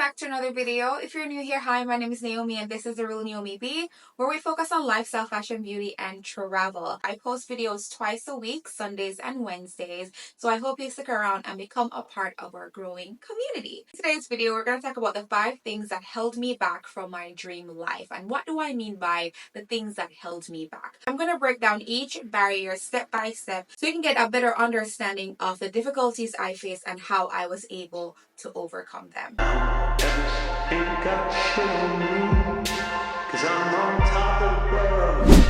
back to another video. If you're new here, hi, my name is Naomi and this is the real NaomiB, where we focus on lifestyle, fashion, beauty, and travel. I post videos twice a week, Sundays and Wednesdays, so I hope you stick around and become a part of our growing community. In today's video, we're going to talk about the 5 things that held me back from my dream life. And what do I mean by the things that held me back? I'm going to break down each barrier step by step so you can get a better understanding of the difficulties I faced and how I was able to overcome them.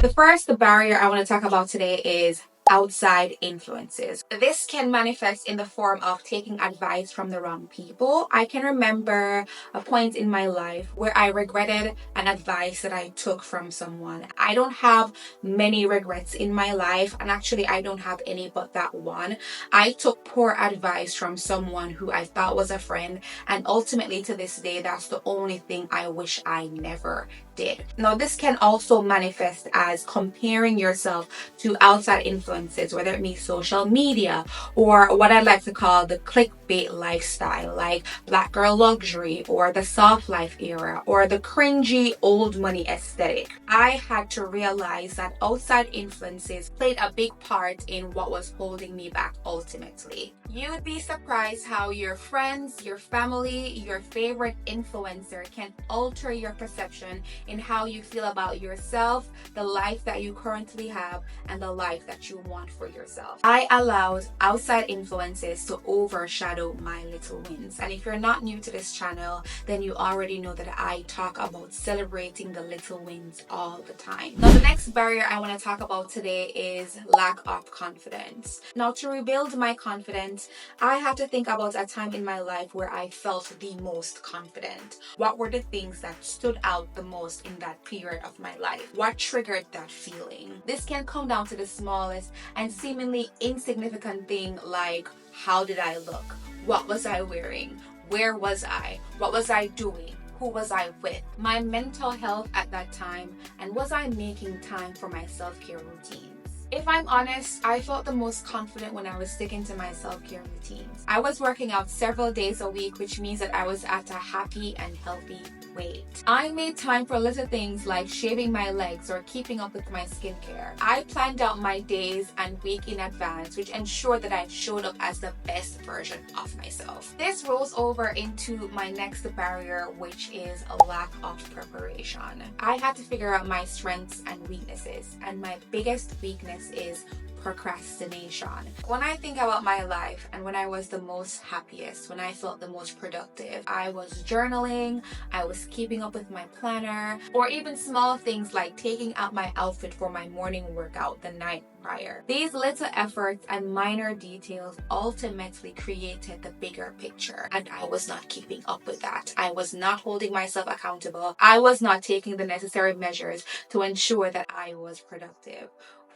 The first barrier I want to talk about today is outside influences. This can manifest in the form of taking advice from the wrong people. I can remember a point in my life where I regretted an advice that I took from someone. I don't have many regrets in my life, and actually I don't have any but that one. I took poor advice from someone who I thought was a friend, and ultimately to this day that's the only thing I wish I never did. Now this can also manifest as comparing yourself to outside influences, whether it be social media or what I like to call the clickbait lifestyle, like black girl luxury or the soft life era or the cringy old money aesthetic. I had to realize that outside influences played a big part in what was holding me back ultimately. You'd be surprised how your friends, your family, your favorite influencer can alter your perception in how you feel about yourself, the life that you currently have, and the life that you want for yourself. I allowed outside influences to overshadow my little wins. And if you're not new to this channel, then you already know that I talk about celebrating the little wins all the time. Now, the next barrier I want to talk about today is lack of confidence. Now, to rebuild my confidence, I have to think about a time in my life where I felt the most confident. What were the things that stood out the most in that period of my life? What triggered that feeling? This can come down to the smallest and seemingly insignificant thing, like how did I look? What was I wearing? Where was I? What was I doing? Who was I with? My mental health at that time, and was I making time for my self-care routines? If I'm honest, I felt the most confident when I was sticking to my self-care routines. I was working out several days a week, which means that I was at a happy and healthy weight. I made time for little things like shaving my legs or keeping up with my skincare. I planned out my days and week in advance, which ensured that I showed up as the best version of myself. This rolls over into my next barrier, which is a lack of preparation. I had to figure out my strengths and weaknesses, and my biggest weakness is procrastination. When I think about my life and when I was the most happiest, when I felt the most productive, I was journaling, I was keeping up with my planner, or even small things like taking out my outfit for my morning workout the night prior. These little efforts and minor details ultimately created the bigger picture, and I was not keeping up with that. I was not holding myself accountable. I was not taking the necessary measures to ensure that I was productive.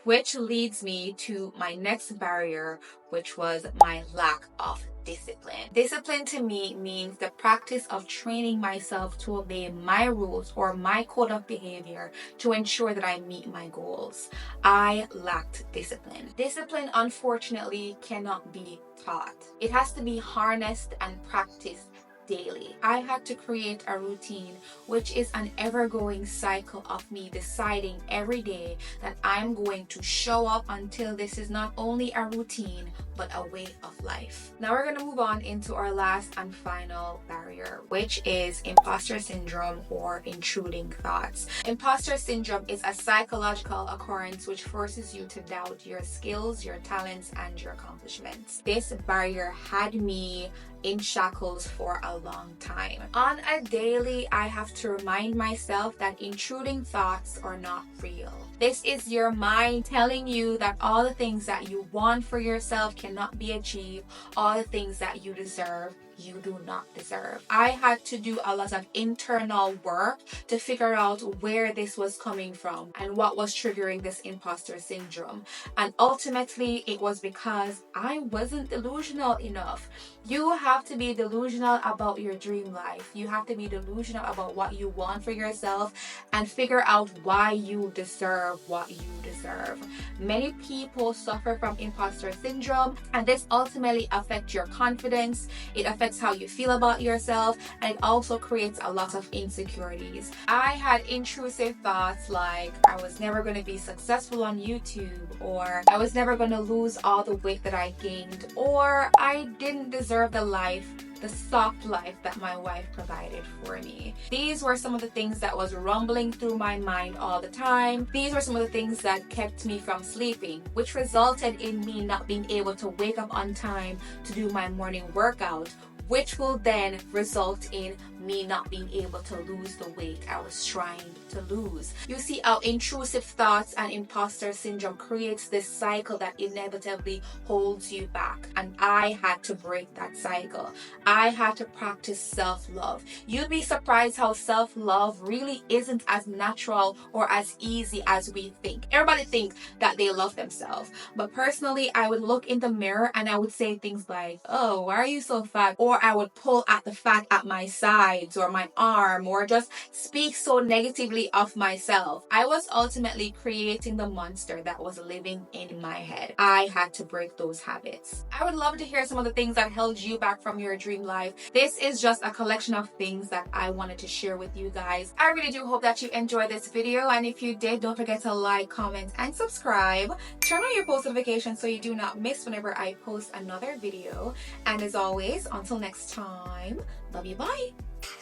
Which leads me to my next barrier, which was my lack of discipline. Discipline to me means the practice of training myself to obey my rules or my code of behavior to ensure that I meet my goals. I lacked discipline. Discipline, unfortunately, cannot be taught. It has to be harnessed and practiced daily. I had to create a routine, which is an ever-going cycle of me deciding every day that I'm going to show up until this is not only a routine but a way of life. Now we're going to move on into our last and final barrier, which is imposter syndrome or intruding thoughts. Imposter syndrome is a psychological occurrence which forces you to doubt your skills, your talents, and your accomplishments. This barrier had me in shackles for a long time. On a daily, I have to remind myself that intruding thoughts are not real. This is your mind telling you that all the things that you want for yourself cannot be achieved, all the things that you deserve, you do not deserve. I had to do a lot of internal work to figure out where this was coming from and what was triggering this imposter syndrome. And ultimately, it was because I wasn't delusional enough. You have to be delusional about your dream life. You have to be delusional about what you want for yourself and figure out why you deserve what you deserve. Many people suffer from imposter syndrome, and this ultimately affects your confidence. It affects affects how you feel about yourself, and it also creates a lot of insecurities. I had intrusive thoughts like I was never going to be successful on YouTube, or I was never going to lose all the weight that I gained, or I didn't deserve the soft life that my wife provided for me. These were some of the things that was rumbling through my mind all the time. These were some of the things that kept me from sleeping, which resulted in me not being able to wake up on time to do my morning workout, which will then result in me not being able to lose the weight I was trying to lose. You see how intrusive thoughts and imposter syndrome creates this cycle that inevitably holds you back. And I had to break that cycle. I had to practice self-love. You'd be surprised how self-love really isn't as natural or as easy as we think. Everybody thinks that they love themselves. But personally, I would look in the mirror and I would say things like, oh, why are you so fat? Or I would pull at the fat at my sides or my arm, or just speak so negatively of myself. I was ultimately creating the monster that was living in my head. I had to break those habits. I would love to hear some of the things that held you back from your dream life. This is just a collection of things that I wanted to share with you guys. I really do hope that you enjoyed this video, and if you did, don't forget to like, comment, and subscribe. Turn on your post notifications so you do not miss whenever I post another video. And as always, until next time, love you, bye.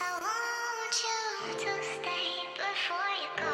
I want you to stay before you go.